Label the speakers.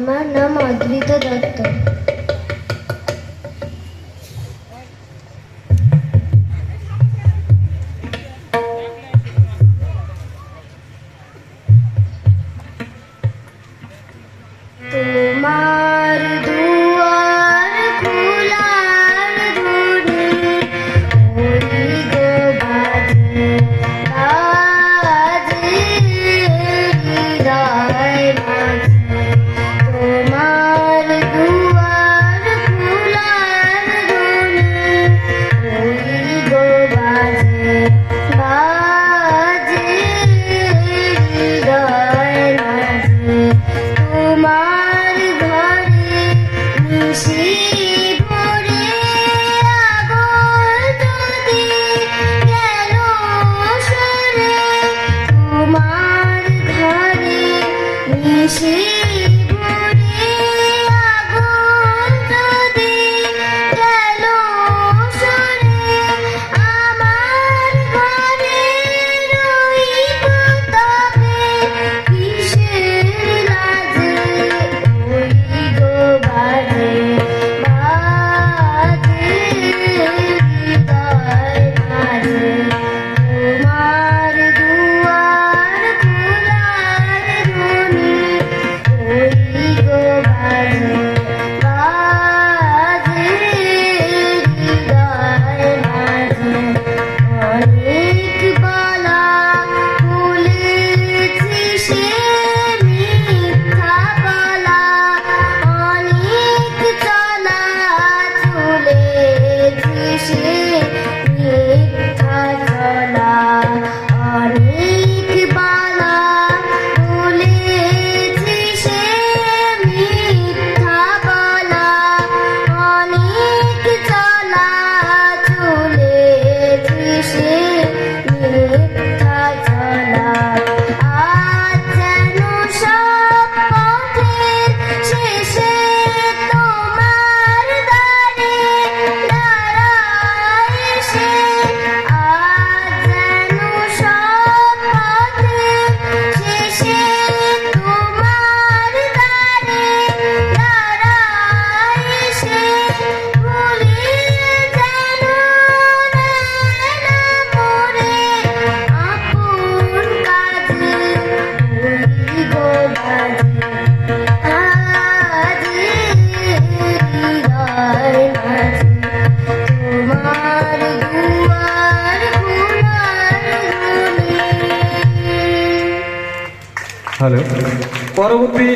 Speaker 1: আমার নাম অদ্রিতা দত্ত। তোমার দুয়ার খোলার ধরে ওই গো বাজে বাজে হৃদয় মাঝে। তোমার দুয়ার খোলার ধরে ওই গো বাজে বাজে হৃদয় মাঝে। তোমার ঘরে নিশি ভরে আগর যদি গেল সরে। তোমার ঘরে নিশি ভরে আগর যদি গেল সরে। আমার ঘরে রইব তবে কিসের লাজে ওই গো বাজে বাজে হৃদয় মাঝে। তোমার দুয়ার খোলার ধ্বনি ওই গো বাজে বাজে হৃদয় মাঝে। অনেক বালা বলেছি সে মিথ্যা বলা, অনেক চলা চলেছি সে মিথ্যা চলা। অনেক বালা বলেছি সে মিথ্যা বলা, অনেক চলা চলেছি সে মিথ্যা চলা। আজ যেন সব পথের শেষে তোমার দ্বারে দাঁড়ায় সে। আজ যেন সব পথের শেষে তোমার দ্বারে দাঁড়ায় সে। ভুলিয়ে যেন নেয় না মোরে আপন কাজে ওই গো বাজে বাজে হৃদয় মাঝে। তোমার দুয়ার খোলার ধ্বনি।
Speaker 2: হ্যালো। পরবর্তী